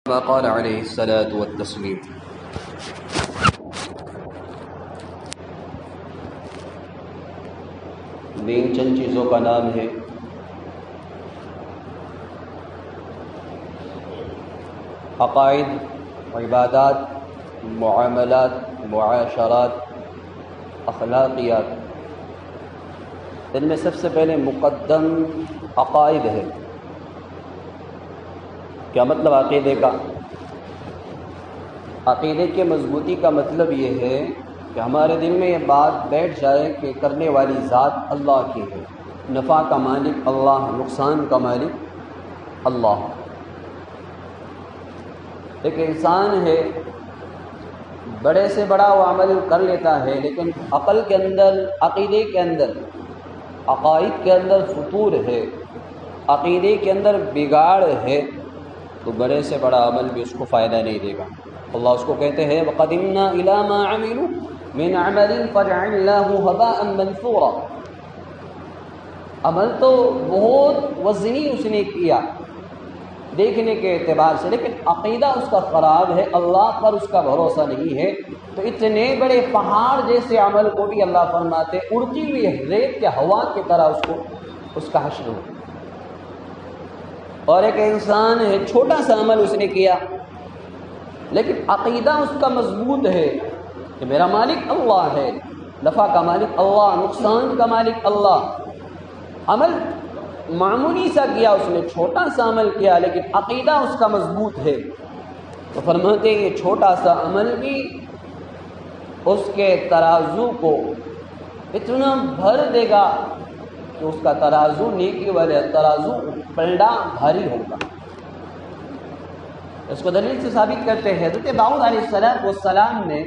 ما قال علیہ الصلاۃ والتسلیم۔ دین چند چیزوں کا نام ہے: عقائد، عبادات، معاملات، معاشرات، اخلاقیات۔ ان میں سب سے پہلے مقدم عقائد ہے۔ کیا مطلب عقیدے کا؟ عقیدے کے مضبوطی کا مطلب یہ ہے کہ ہمارے دل میں یہ بات بیٹھ جائے کہ کرنے والی ذات اللہ کی ہے، نفع کا مالک اللہ، نقصان کا مالک اللہ۔ ایک انسان ہے، بڑے سے بڑا وہ عمل کر لیتا ہے، لیکن عقل کے اندر، عقیدے کے اندر، عقائد کے اندر فطور ہے، عقیدے کے اندر بگاڑ ہے، تو بڑے سے بڑا عمل بھی اس کو فائدہ نہیں دے گا۔ اللہ اس کو کہتے ہیں وَقَدِمْنَا إِلَىٰ مَا عَمِلُوا مِنْ عَمَلٍ فَجَعَلْنَاهُ هَبَاءً مَنْثُورًا۔ عمل تو بہت وزنی اس نے کیا دیکھنے کے اعتبار سے، لیکن عقیدہ اس کا خراب ہے، اللہ پر اس کا بھروسہ نہیں ہے، تو اتنے بڑے پہاڑ جیسے عمل کو بھی اللہ فرماتے اڑتی ہوئی ریت کے ہوا کی طرح اس کا حشر ہو۔ اور ایک انسان ہے، چھوٹا سا عمل اس نے کیا، لیکن عقیدہ اس کا مضبوط ہے کہ میرا مالک اللہ ہے، نفع کا مالک اللہ، نقصان کا مالک اللہ۔ عمل معمولی سا کیا اس نے، چھوٹا سا عمل کیا، لیکن عقیدہ اس کا مضبوط ہے، تو فرماتے ہیں یہ چھوٹا سا عمل بھی اس کے ترازو کو اتنا بھر دے گا کہ اس کا ترازو، نیکی والے ترازو پلڑا بھاری ہوگا۔ اس کو دلیل سے ثابت کرتے ہیں، حضرت داؤد علیہ السلام نے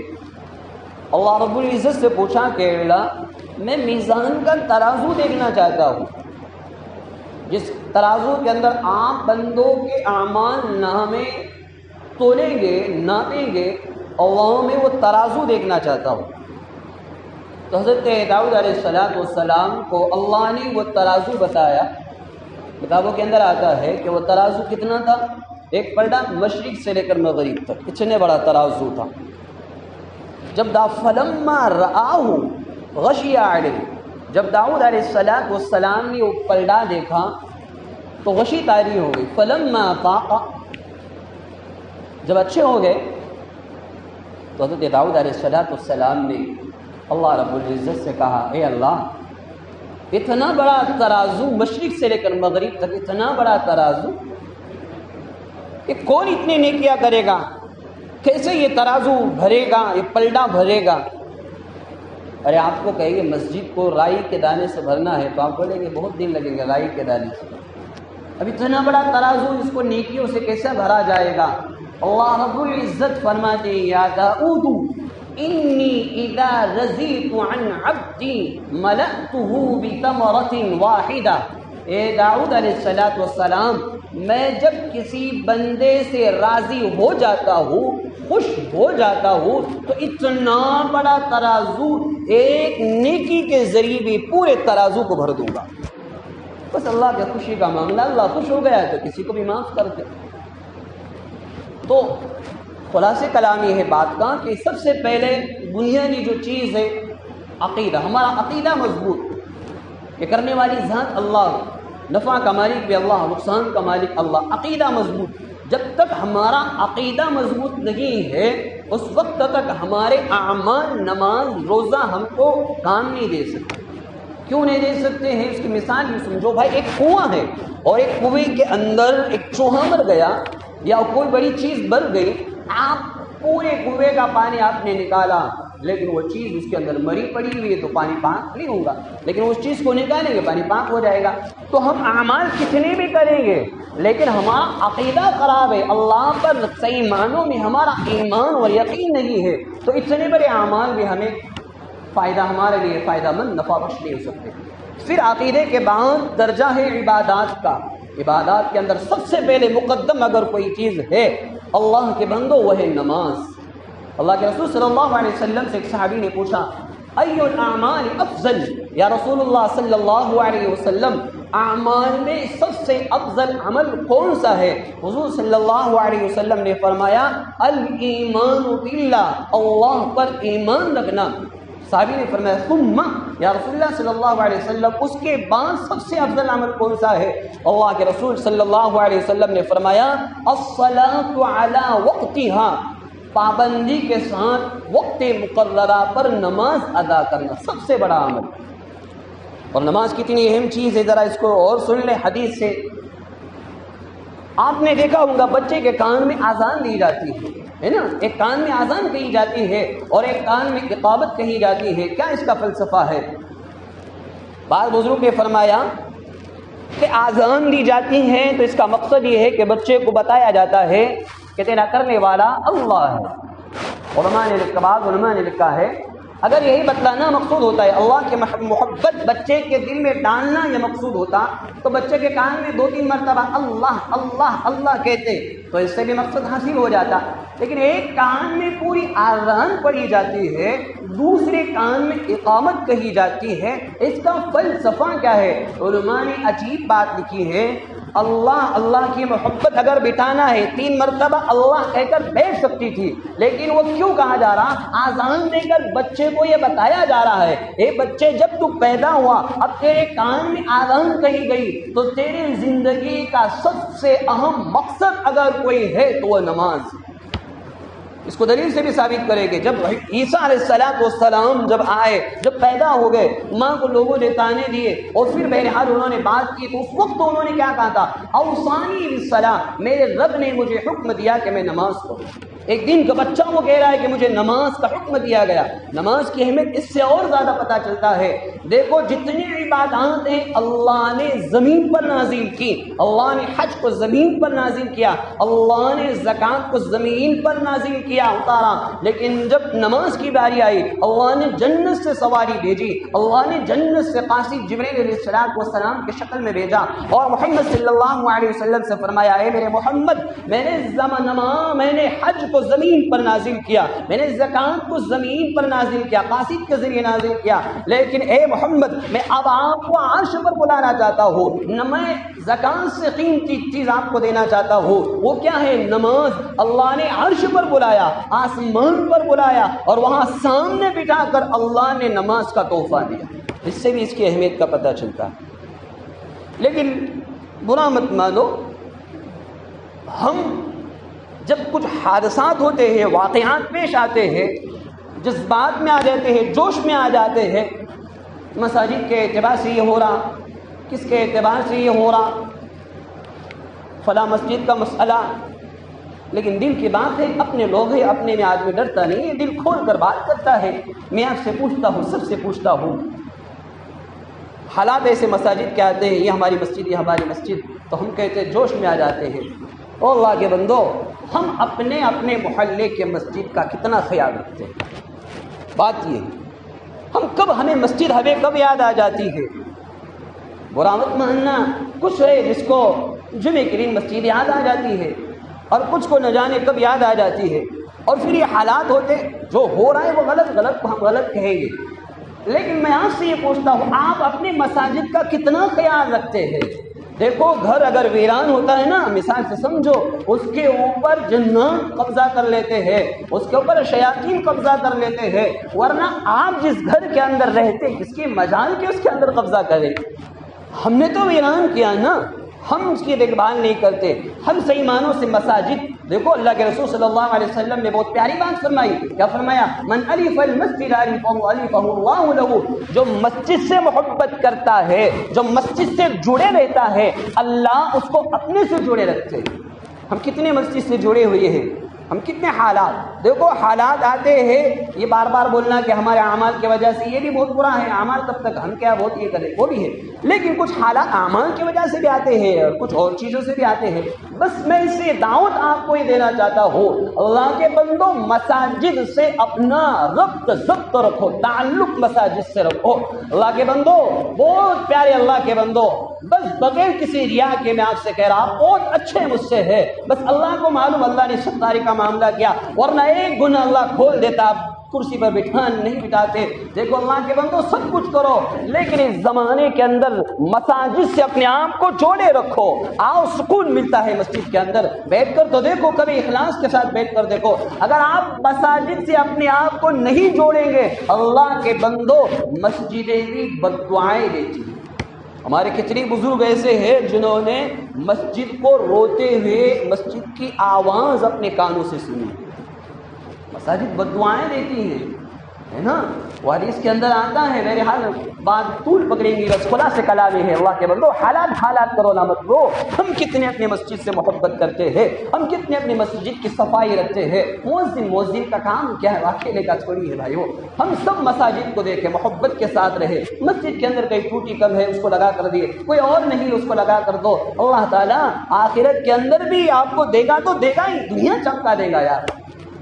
اللہ رب العزت سے پوچھا کہ اللہ، میں میزان کا ترازو دیکھنا چاہتا ہوں، جس ترازو کے اندر آپ بندوں کے اعمال نامے تولیں گے، ناپیں گے، اللہ میں وہ ترازو دیکھنا چاہتا ہوں۔ تو حضرت داؤد علیہ السلام کو اللہ نے وہ ترازو بتایا۔ کتابوں کے اندر آتا ہے کہ وہ ترازو کتنا تھا؟ ایک پلڑا مشرق سے لے کر مغرب تک، اتنے بڑا ترازو تھا۔ جب فلما رآہ غشی علیہ، جب داؤد علیہ السلام نے وہ پلڑا دیکھا تو غشی طاری ہو گئی۔ فلما فاق، جب اچھے ہو گئے تو حضرت داؤد علیہ السلام نے اللہ رب العزت سے کہا، اے اللہ، اتنا بڑا ترازو، مشرق سے لے کر مغرب تک اتنا بڑا ترازو، کہ کون اتنے نیکیاں کرے گا؟ کیسے یہ ترازو بھرے گا، یہ پلڑا بھرے گا؟ ارے آپ کو کہیں گے مسجد کو رائی کے دانے سے بھرنا ہے، تو آپ بولیں گے بہت دن لگیں گے رائی کے دانے سے۔ اب اتنا بڑا ترازو، اس کو نیکیوں سے کیسے بھرا جائے گا؟ اللہ رب العزت فرماتے ہیں یا داؤد انی اذا رضیت عن عبدی ملأتہ بتمرۃ واحدہ۔ اے داؤد علیہ السلام، میں جب کسی بندے سے راضی ہو جاتا ہوں، خوش ہو جاتا ہوں، تو اتنا بڑا ترازو ایک نیکی کے ذریعے بھی پورے ترازو کو بھر دوں گا۔ بس اللہ کی خوشی کا معاملہ، اللہ خوش ہو گیا تو کسی کو بھی معاف کر دے۔ تو خلاصے کلام یہ ہے بات کا کہ سب سے پہلے بنیادی جو چیز ہے عقیدہ، ہمارا عقیدہ مضبوط کہ کرنے والی ذات اللہ، نفع کا مالک بھی اللہ، نقصان کا مالک اللہ، عقیدہ مضبوط۔ جب تک ہمارا عقیدہ مضبوط نہیں ہے اس وقت تک ہمارے اعمال، نماز، روزہ ہم کو کام نہیں دے سکتے۔ کیوں نہیں دے سکتے ہیں؟ اس کی مثال یہ سمجھو بھائی، ایک کنواں ہے اور ایک کنویں کے اندر ایک چوہا مر گیا یا کوئی بڑی چیز بر گئی، آپ پورے کنویں کا پانی آپ نے نکالا، لیکن وہ چیز اس کے اندر مری پڑی ہوئی ہے تو پانی پاک نہیں ہوگا، لیکن اس چیز کو نکالیں گے پانی پاک ہو جائے گا۔ تو ہم اعمال کتنے بھی کریں گے لیکن ہمارا عقیدہ خراب ہے، اللہ پر صحیح معنوں میں ہمارا ایمان اور یقین نہیں ہے، تو اتنے بڑے اعمال بھی ہمیں فائدہ، ہمارے لیے فائدہ مند، نفع بخش نہیں ہو سکتے۔ پھر عقیدے کے بعد درجہ ہے عبادات کا۔ عبادات کے اندر سب سے پہلے مقدم اگر کوئی چیز ہے اللہ کے بندو، وہ ہے نماز۔ اللہ کے رسول صلی اللہ علیہ وسلم سے ایک صحابی نے پوچھا، ای الاعمال افضل یا رسول اللہ صلی اللہ علیہ وسلم، اعمال میں سب سے افضل عمل کون سا ہے؟ حضور صلی اللہ علیہ وسلم نے فرمایا الایمان باللہ، اللہ پر ایمان رکھنا۔ صحابی نے فرمایا ثم یا رسول اللہ صلی اللہ علیہ وسلم، اس کے بعد سب سے افضل عمل کون سا ہے؟ اللہ کے رسول صلی اللہ علیہ وسلم نے فرمایا الصلاۃ علی وقتها، پابندی کے ساتھ وقت مقررہ پر نماز ادا کرنا سب سے بڑا عمل۔ اور نماز کتنی اہم چیز ہے، ذرا اس کو اور سن لیں حدیث سے۔ آپ نے دیکھا ہوگا بچے کے کان میں اذان دی جاتی ہے نا، ایک کان میں اذان کہی جاتی ہے اور ایک کان میں اقامت کہی جاتی ہے۔ کیا اس کا فلسفہ ہے؟ بعض بزرگ نے فرمایا کہ اذان دی جاتی ہے تو اس کا مقصد یہ ہے کہ بچے کو بتایا جاتا ہے کہ تیرا کرنے والا اللہ ہے۔ بعض علماء نے لکھا ہے اگر یہی بتلانا مقصود ہوتا ہے، اللہ کے محبت بچے کے دل میں ڈالنا یہ مقصود ہوتا، تو بچے کے کان میں 2-3 مرتبہ اللہ اللہ اللہ کہتے تو اس سے بھی مقصد حاصل ہو جاتا۔ لیکن ایک کان میں پوری اذان پڑھی جاتی ہے، دوسرے کان میں اقامت کہی جاتی ہے، اس کا فلسفہ کیا ہے؟ علماء نے عجیب بات لکھی ہے، اللہ اللہ کی محبت اگر بٹھانا ہے 3 مرتبہ اللہ کہہ کر بیٹھ سکتی تھی، لیکن وہ کیوں کہا جا رہا؟ آزان دے کر بچے کو یہ بتایا جا رہا ہے اے بچے جب تو پیدا ہوا اب تیرے کان میں آزان کہی گئی تو تیری زندگی کا سب سے اہم مقصد اگر کوئی ہے تو وہ نماز۔ اس کو دلیل سے بھی ثابت کرے گے، جب عیسیٰ علیہ السلام جب آئے، جب پیدا ہو گئے، ماں کو لوگوں نے تانے دیے اور پھر بہرحال انہوں نے بات کی، تو اس وقت انہوں نے کیا کہا تھا؟ اوصانی بالصلاۃ، میرے رب نے مجھے حکم دیا کہ میں نماز پڑھوں۔ ایک دن کا بچہ وہ کہہ رہا ہے کہ مجھے نماز کا حکم دیا گیا۔ نماز کی اہمیت اس سے اور زیادہ پتہ چلتا ہے، دیکھو جتنی عبادات ہیں اللہ نے زمین پر نازل کی، اللہ نے حج کو زمین پر نازل کیا، اللہ نے زکوٰۃ کو زمین پر نازل کیا اتارا، لیکن جب نماز کی باری آئی اللہ نے جنت سے سواری بھیجی، اللہ نے جنت سے قاصد جبرائیل علیہ السلام کی شکل میں بھیجا اور محمد صلی اللہ علیہ وسلم سے فرمایا اے میرے محمد میں نے حج کو زمین پر نازل کیا، میں نے زکوٰۃ کو زمین پر نازل کیا، قاصد کے ذریعے نازل کیا، لیکن اے محمد میں اب آپ کو عرش پر بلانا چاہتا ہوں، نہ میں زکوٰۃ سے قیمتی چیز آپ کو دینا چاہتا ہوں، وہ کیا ہے؟ نماز۔ اللہ نے عرش پر بلایا، آسمان پر بلایا اور وہاں سامنے بٹھا کر اللہ نے نماز کا تحفہ دیا۔ اس سے بھی اس کی اہمیت کا پتہ چلتا ہے۔ لیکن برا مت مانو، ہم جب کچھ حادثات ہوتے ہیں، واقعات پیش آتے ہیں، جذبات میں آ جاتے ہیں، جوش میں آ جاتے ہیں، مساجد کے اعتبار سے یہ ہو رہا، کس کے اعتبار سے یہ ہو رہا، فلاں مسجد کا مسئلہ، لیکن دل کی بات ہے، اپنے لوگ ہیں، اپنے میں آدمی ڈرتا نہیں ہے، دل کھول کر بات کرتا ہے۔ میں آپ سے پوچھتا ہوں، سب سے پوچھتا ہوں، حالات ایسے مساجد کے آتے ہیں، یہ ہماری مسجد، یہ ہماری مسجد، تو ہم کہتے ہیں جوش میں آ جاتے ہیں، او اللہ کے بندو ہم اپنے محلے کے مسجد کا کتنا خیال رکھتے ہیں؟ بات یہ ہم ہمیں مسجد کب یاد آ جاتی ہے؟ برا مت ماننا، کچھ ہے جس کو جمعے کے دن مسجد یاد آ جاتی ہے اور کچھ کو نہ جانے کب یاد آ جاتی ہے، اور پھر یہ حالات ہوتے جو ہو رہا ہے وہ غلط ہم غلط کہیں گے، لیکن میں آپ سے یہ پوچھتا ہوں آپ اپنے مساجد کا کتنا خیال رکھتے ہیں؟ دیکھو گھر اگر ویران ہوتا ہے نا، مثال سے سمجھو، اس کے اوپر جنات قبضہ کر لیتے ہیں، اس کے اوپر شیاطین قبضہ کر لیتے ہیں، ورنہ آپ جس گھر کے اندر رہتے کس کی مجال کے اس کے اندر قبضہ کریں؟ ہم نے تو ویران کیا نا، ہم اس کی دیکھ بھال نہیں کرتے۔ ہم صحیح معنوں سے مساجد، دیکھو اللہ کے رسول صلی اللہ علیہ وسلم نے بہت پیاری بات فرمائی، کیا فرمایا؟ من الف المسجد الفہ اللہ لہ، جو مسجد سے محبت کرتا ہے، جو مسجد سے جڑے رہتا ہے، اللہ اس کو اپنے سے جڑے رکھتے ہیں۔ ہم کتنے مسجد سے جڑے ہوئے ہیں، ہم کتنے حالات، دیکھو حالات آتے ہیں، یہ بار بار بولنا کہ ہمارے اعمال کی وجہ سے یہ بھی بہت برا ہے، اعمال کب تک، ہم کیا بہت یہ کریں، وہ بھی ہے، لیکن کچھ حالات اعمال کی وجہ سے بھی آتے ہیں اور کچھ اور چیزوں سے بھی آتے ہیں۔ بس میں اس سے دعوت آپ کو یہ دینا چاہتا ہوں، اللہ کے بندو مساجد سے اپنا ربط ضبط رکھو، تعلق مساجد سے رکھو۔ اللہ کے بندو، بہت پیارے اللہ کے بندو، بس بغیر کسی ریا کے میں آپ سے کہہ رہا، بہت اچھے مجھ سے ہے، بس اللہ کو معلوم اللہ نے ستاری کا معاملہ کیا، ورنہ ایک گناہ اللہ کھول دیتا، کرسی پر نہیں بٹھاتے. دیکھو اللہ کے بندو سب کچھ کرو لیکن اس زمانے کے اندر مساجد سے اپنے آپ کو جوڑے رکھو. آؤ سکون ملتا ہے مسجد کے اندر بیٹھ کر تو دیکھو, کبھی اخلاص کے ساتھ بیٹھ کر دیکھو. اگر آپ مساجد سے اپنے آپ کو نہیں جوڑیں گے اللہ کے بندو مسجدیں بھی بد دعائیں دیتی ہیں. ہمارے کتنے بزرگ ایسے ہیں جنہوں نے مسجد کو روتے ہوئے مسجد کی آواز اپنے کانوں سے سنی. مساجد بد دعائیں دیتی ہیں ہے نا. وہ حدیث کے اندر آتا ہے, میرے حال بات طول پکڑیں گی بس خلاصے کلامی ہے. اللہ کے بندو حالات کرو نہ مت رو. ہم کتنے اپنے مسجد سے محبت کرتے ہیں, ہم کتنے اپنی مسجد کی صفائی رکھتے ہیں. مؤذن کا کام کیا ہے, اکیلے کا تھوڑی ہے بھائیو. ہم سب مساجد کو دیکھیں, محبت کے ساتھ رہے. مسجد کے اندر کئی ٹوٹی کم ہے اس کو لگا کر دیے, کوئی اور نہیں اس کو لگا کر دو. اللہ تعالیٰ آخرت کے اندر بھی آپ کو دے گا تو دے گا ہی. دنیا چمکا دے گا یار,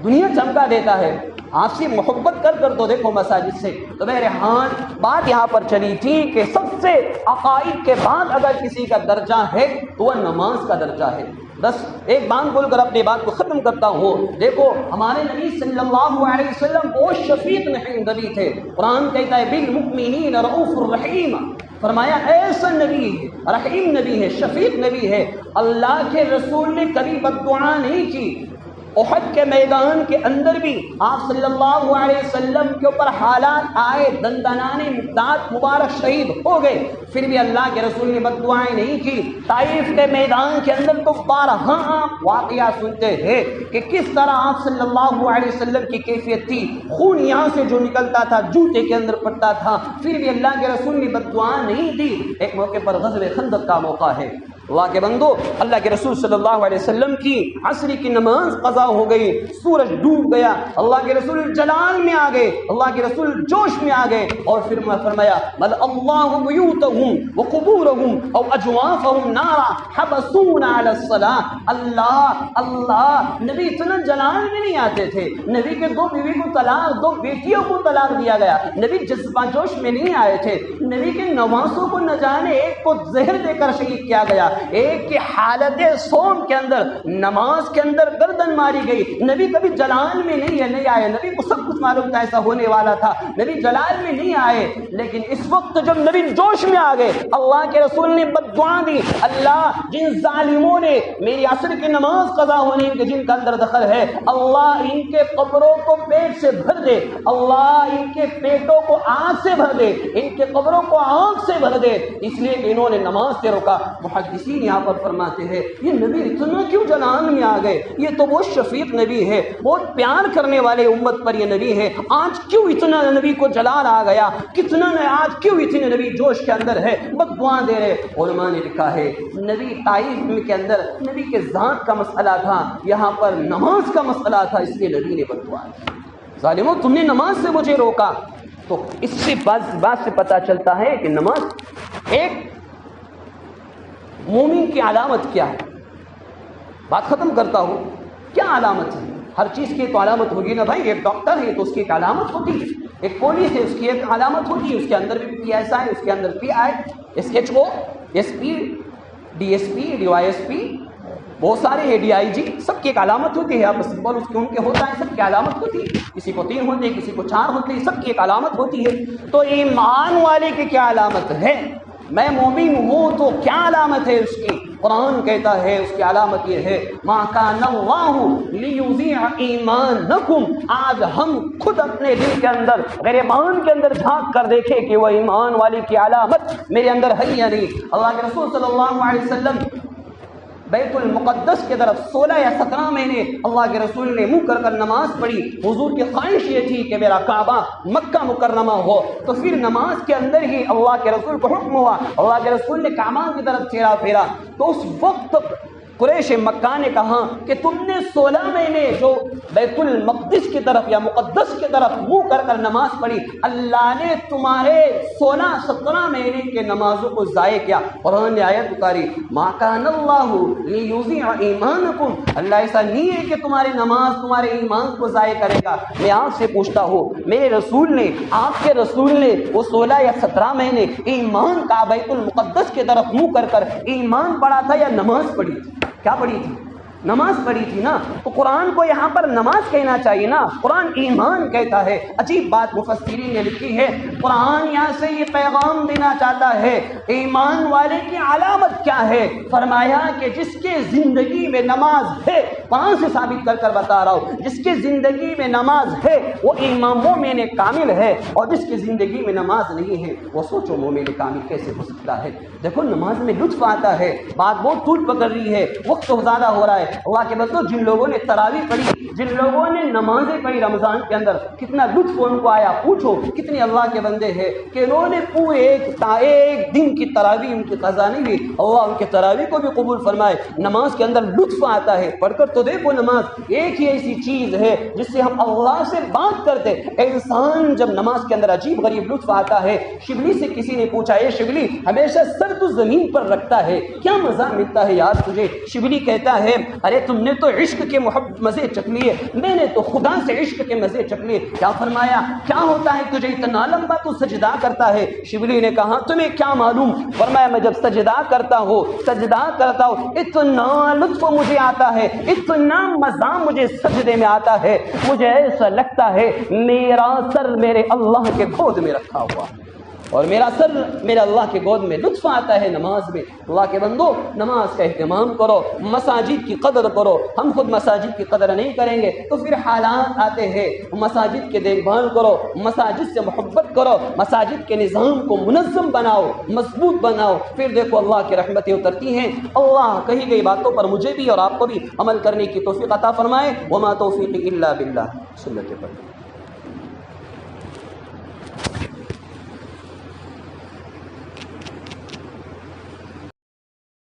دنیا چمکا دیتا ہے. آپ سے محبت کر تو دیکھو مساجد سے. تو میرے ہاتھ بات یہاں پر چلی تھی کہ سب سے عقائد کے بعد اگر کسی کا درجہ ہے تو وہ نماز کا درجہ ہے. بس ایک بات بول کر اپنی بات کو ختم کرتا ہوں. دیکھو ہمارے نبی صلی اللہ علیہ وسلم وہ شفیق نبی تھے. قرآن کہتا ہے بالمؤمنین رؤوف الرحیم. فرمایا ایسا نبی ہے, رحیم نبی ہے, شفیق نبی ہے. اللہ کے رسول نے کبھی بد دعا نہیں کی. احد کے میدان کے اندر بھی آپ صلی اللہ علیہ وسلم کے اوپر حالات آئے, دندنانے مقداد مبارک شہید ہو گئے, پھر بھی اللہ کے رسول نے بد دعائیں نہیں کی. طائف کے میدان کے اندر تو بارہا آپ واقعہ سنتے ہیں کہ کس طرح آپ صلی اللہ علیہ وسلم کی کیفیت تھی. خون یہاں سے جو نکلتا تھا جوتے کے اندر پڑتا تھا, پھر بھی اللہ کے رسول نے بد دعا نہیں دی. ایک موقع پر غزوہ خندق کا موقع ہے. اللہ کے بندو, اللہ کے رسول صلی اللہ علیہ وسلم کی عصر کی نماز قضا ہو گئی, سورج ڈوب گیا, اللہ کے رسول جلال میں آ گئے, اللہ کے رسول جوش میں آ گئے اور پھر فرمایا بل اللہ بیوتہم وقبورہم او اجوافہم نارا حبسونا علی الصلاۃ. اللہ نبی اتنا جلال میں نہیں آتے تھے. نبی کے دو بیوی کو طلاق, دو بیٹیوں کو طلاق دیا گیا. نبی جذبہ جوش میں نہیں آئے تھے. نبی کے نواسوں کو نہ جانے ایک کو زہر دے کر شہید کیا گیا, ایک کی حالت سوم کے اندر نماز کے اندر گردن ماری گئی. نبی کبھی جلال میں نہیں آئے. نبی کو سب کچھ معلوم تھا ایسا ہونے والا تھا. نبی جلال میں نہیں آئے, لیکن اس وقت جب نبی جوش میں آ گئے اللہ کے رسول نے بد دعا دی. اللہ جن ظالموں نے میری عصر کی نماز قضا ہونے کے جن کا اندر دخل ہے, اللہ ان کے قبروں کو پیٹ سے بھر دے, اللہ ان کے پیٹوں کو آگ سے بھر دے, ان کے قبروں کو آگ سے بھر دے, اس لیے کہ انہوں نے نماز سے روکا. محدثین یہاں پر فرماتے ہیں یہ نبی اتنا کیوں جلال میں آ گئے, یہ تو وہ شفیق نبی ہے, بہت پیار کرنے والے امت پر یہ نبی ہے. آج کیوں اتنا نبی کو جلال آ گیا, کتنا آج کیوں اتنے نبی جوش کے اندر ہے, بد دعا دے رہے. علماء نے لکھا ہے نبی طائف کے اندر نبی کے ذات کا مسئلہ تھا, یہاں پر نماز کا مسئلہ تھا, اس لیے نبی نے بد دعا دی. ظالموں تم نے نماز سے مجھے روکا. تو اس سے بات سے پتہ چلتا ہے کہ نماز ایک مومن کی علامت کیا ہے. بات ختم کرتا ہوں, کیا علامت ہے؟ ہر چیز کی تو علامت ہوگی نا بھائی. ایک ڈاکٹر ہے تو اس کی ایک علامت ہوتی ہے, ایک پولیس ہے اس کی ایک علامت ہوتی ہے, اس کے اندر بھی پی ایس آئی, اس کے اندر P I, S H O, S P, D S P, D Y S P, بہت سارے ہیں, ڈی آئی جی, سب کی ایک علامت ہوتی ہے. آپ سمبل اس کے ان کے ہوتا ہے, سب کی علامت ہوتی ہے. کسی کو 3 ہوتے ہیں, کسی کو 4 ہوتے ہیں, سب کی ایک علامت ہوتی ہے. تو ایمان والے کی کیا علامت ہے؟ میں مومن ہوں تو کیا علامت ہے اس کی؟ قرآن کہتا ہے اس کی علامت یہ ہے ما کان اللہ لیضیع ایمانکم. آج ہم خود اپنے دل کے اندر غریبان کے اندر جھانک کر دیکھیں کہ وہ ایمان والی کی علامت میرے اندر ہے یا نہیں. اللہ کے رسول صلی اللہ علیہ وسلم بیت المقدس کی طرف 16 یا 17 مہینے اللہ کے رسول نے منہ کر نماز پڑھی. حضور کی خواہش یہ تھی کہ میرا کعبہ مکہ مکرمہ ہو. تو پھر نماز کے اندر ہی اللہ کے رسول کو حکم ہوا, اللہ کے رسول نے کعبہ کی طرف چہرہ پھیرا. تو اس وقت قریش مکہ نے کہا کہ تم نے 16 مہینے جو بیت المقدس کی طرف یا مقدس کی طرف منہ کر نماز پڑھی, اللہ نے تمہارے 16-17 مہینے کے نمازوں کو ضائع کیا. قرآن نے آیت اتاری ما کان اللہ لیضیع ایمانکم. اللہ ایسا نہیں ہے کہ تمہاری نماز تمہارے ایمان کو ضائع کرے گا. میں آپ سے پوچھتا ہوں, میرے رسول نے, آپ کے رسول نے وہ 16 یا 17 مہینے ایمان کا بیت المقدس کی طرف منہ کر ایمان پڑھا تھا یا نماز پڑھی تھی؟ کیا پڑھی تھی؟ نماز پڑھی تھی نا، تو قرآن کو یہاں پر نماز کہنا چاہیے نا، قرآن ایمان کہتا ہے۔ عجیب بات مفسرین نے لکھی ہے، قرآن یہاں سے یہ پیغام دینا چاہتا ہے ایمان والے کی علامت کیا ہے؟ فرمایا کہ جس کے زندگی میں نماز ہے، قرآن سے ثابت کر کر بتا رہا ہوں، جس کے زندگی میں نماز ہے وہ ایمان مومن کامل ہے، اور جس کی زندگی میں نماز نہیں ہے وہ سوچو مومن کامل کیسے ہو سکتا ہے۔ دیکھو نماز میں لطف آتا ہے، بات بہت طول پکڑ رہی ہے، وقت تو زیادہ ہو رہا ہے۔ اللہ کے بندو، جن لوگوں نے تراویح پڑھی، جن لوگوں نے نمازیں پڑھی رمضان کے اندر، کتنا لطف ان کو آیا، پوچھو کتنے اللہ کے بندے ہیں کہ انہوں نے پورے ایک دن کی تراویح ان کی قضا نہیں ہوئی، اللہ ان کے تراویح کو بھی قبول فرمائے۔ نماز کے اندر لطف آتا ہے، پڑھ کر تو دیکھو نماز ایک ہی ایسی چیز ہے جس سے ہم اللہ سے بات کرتے۔ انسان جب نماز کے اندر عجیب غریب لطف آتا ہے۔ شبلی سے کسی نے پوچھا، اے شبلی ہمیشہ سر تو زمین پر رکھتا ہے، کیا مزہ ملتا ہے یار تجھے؟ شبلی کہتا ہے، ارے تم نے تو عشق کے مزے چکھ لیے، میں نے تو خدا سے عشق کے مزے چکھ لیے۔ کیا فرمایا؟ کیا ہوتا ہے تجھے اتنا لمبا تو سجدہ کرتا ہے؟ شبلی نے کہا تمہیں کیا معلوم؟ فرمایا میں جب سجدہ کرتا ہوں اتنا لطف مجھے آتا ہے، اتنا مزہ مجھے سجدے میں آتا ہے، مجھے ایسا لگتا ہے میرا سر میرے اللہ کے گود میں رکھا ہوا، اور میرا سر میرا اللہ کے گود میں۔ لطف آتا ہے نماز میں۔ اللہ کے بندو، نماز کا اہتمام کرو، مساجد کی قدر کرو۔ ہم خود مساجد کی قدر نہیں کریں گے تو پھر حالات آتے ہیں۔ مساجد کے دیکھ بھال کرو، مساجد سے محبت کرو، مساجد کے نظام کو منظم بناؤ، مضبوط بناؤ، پھر دیکھو اللہ کی رحمتیں اترتی ہیں۔ اللہ کہی گئی باتوں پر مجھے بھی اور آپ کو بھی عمل کرنے کی توفیق عطا فرمائے۔ وما توفیقی الا باللہ۔ سنت پر